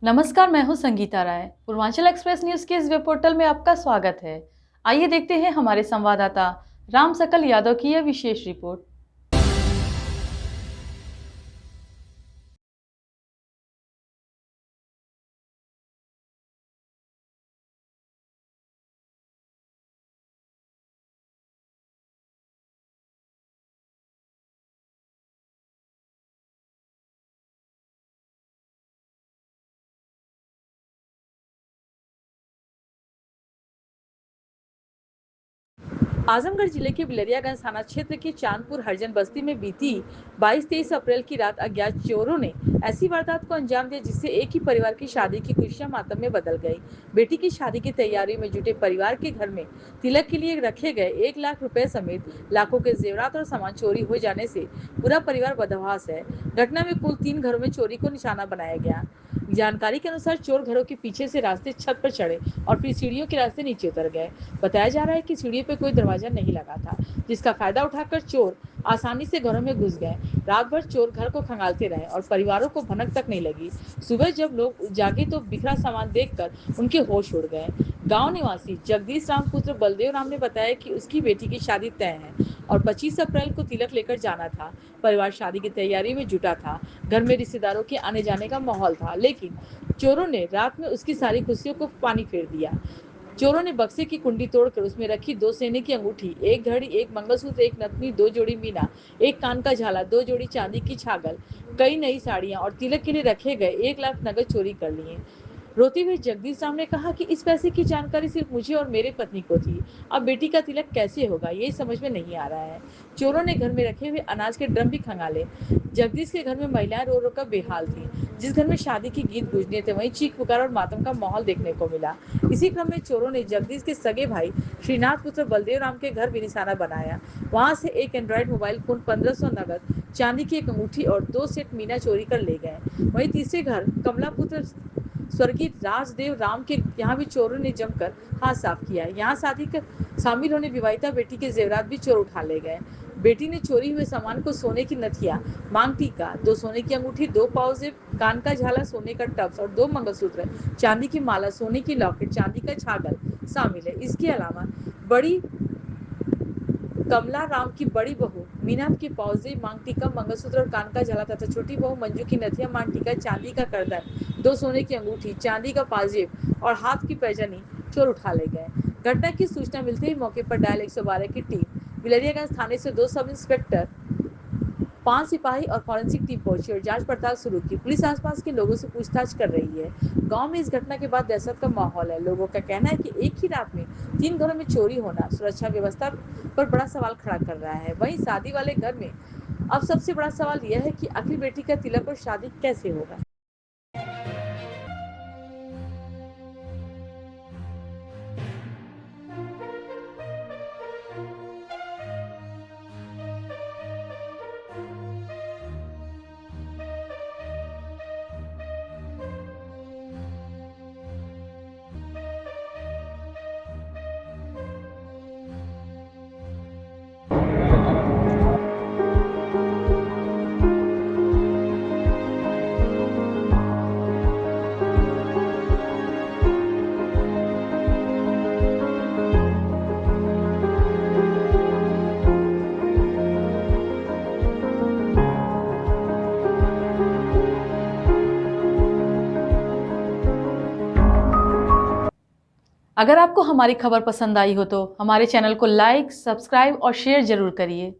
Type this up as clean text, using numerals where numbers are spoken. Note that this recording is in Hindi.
नमस्कार, मैं हूं संगीता राय। पूर्वांचल एक्सप्रेस न्यूज के इस वेब पोर्टल में आपका स्वागत है। आइए देखते हैं हमारे संवाददाता राम सकल यादव की यह विशेष रिपोर्ट। आजमगढ़ जिले के बिलरियागंज थाना क्षेत्र के चांदपुर हरिजन बस्ती में बीती 22-23 अप्रैल की रात अज्ञात चोरों ने ऐसी वारदात को अंजाम दिया जिससे एक ही परिवार की शादी की खुशियां मातम में बदल गई। बेटी की शादी की तैयारी में जुटे परिवार के घर में तिलक के लिए रखे गए 1 लाख रुपए समेत लाखों के जेवरात और सामान चोरी हो जाने से पूरा परिवार बदहवास है। घटना में कुल 3 घरों में चोरी को निशाना बनाया गया। जानकारी के अनुसार चोर घरों के पीछे से रास्ते छत पर चढ़े और फिर सीढ़ियों के रास्ते नीचे उतर गए। बताया जा रहा है कि सीढ़ी पे कोई दरवाजा नहीं लगा था, जिसका फायदा उठाकर चोर आसानी से घरों में घुस गए। रात भर चोर घर को खंगालते रहे और परिवारों को भनक तक नहीं लगी। सुबह जब लोग जागे तो बिखरा सामान देखकर उनके होश उड़ गए। गांव निवासी जगदीश राम पुत्र बलदेव राम ने बताया कि उसकी बेटी की शादी तय है और 25 अप्रैल को तिलक लेकर जाना था। परिवार शादी की तैयारी में जुटा था। घर में रिश्तेदारों के आने जाने का माहौल था, लेकिन चोरों ने रात में उसकी सारी खुशियों को पानी फेर दिया। चोरों ने बक्से की कुंडी तोड़कर उसमें रखी 2 सोने की अंगूठी, 1 घड़ी, 1 मंगलसूत्र, 1 नथनी, 2 जोड़ी मीना, 1 कान का झाला, 2 जोड़ी चांदी की छागल, कई नई साड़ियां और तिलक के लिए रखे गए 1 लाख नगद चोरी कर लिए। रोते हुए जगदीश राम ने कहा कि इस पैसे की जानकारी सिर्फ मुझे और मेरे पत्नी को थी। अब बेटी का तिलक कैसे होगा, ये समझ में नहीं आ रहा है। चोरों ने घर में रखे हुए अनाज के ड्रम भी खंगाले। जगदीश के घर में महिलाएं रो रो कर बेहाल थी। जिस घर में शादी के गीत गूंजने थे वहीं चीख पुकार और मातम का माहौल देखने को मिला। इसी क्रम में चोरों ने जगदीश के सगे भाई श्रीनाथ पुत्र बलदेव राम के घर भी निशाना बनाया। वहां से एक एंड्रॉइड मोबाइल फोन, 1500 नगद, चांदी की 1 अंगूठी और 2 सेट मीना चोरी कर ले गए। वहीं तीसरे घर कमला पुत्र स्वर्गीय राजदेव राम के यहाँ भी चोरों ने जमकर हाथ साफ किया। यहाँ शादी का शामिल होने विवाहिता बेटी के जेवरात भी चोर उठा ले गए। बेटी ने चोरी हुए सामान को सोने की नथिया, मांग टीका, 2 सोने की अंगूठी, 2 पाउजेब, कान का झाला, सोने का टब्स और 2 मंगलसूत्र, चांदी की माला, सोने की लॉकेट, चांदी का छागल शामिल है। इसके अलावा बड़ी कमला राम की बड़ी बहू मीना की पाउजेब, मांग टीका, मंगलसूत्र और कान का झाला तथा छोटी बहू मंजू की नथिया, मांग टीका, चांदी का करदन, 2 सोने की अंगूठी, चांदी का पाजेब और हाथ की पैजनी चोर उठा ले गए। घटना की सूचना मिलते ही मौके पर डायल 112 की टीम, बिलरियागंज थाने से 2 सब इंस्पेक्टर, 5 सिपाही और फॉरेंसिक टीम पहुंची और जांच पड़ताल शुरू की। पुलिस आसपास के लोगों से पूछताछ कर रही है। गांव में इस घटना के बाद दहशत का माहौल है। लोगों का कहना है कि एक ही रात में 3 घरों में चोरी होना सुरक्षा व्यवस्था पर बड़ा सवाल खड़ा कर रहा है। वहीं शादी वाले घर में अब सबसे बड़ा सवाल यह है कि आखिर बेटी का तिलक और शादी कैसे होगा। अगर आपको हमारी खबर पसंद आई हो तो हमारे चैनल को लाइक, सब्सक्राइब और शेयर जरूर करिए।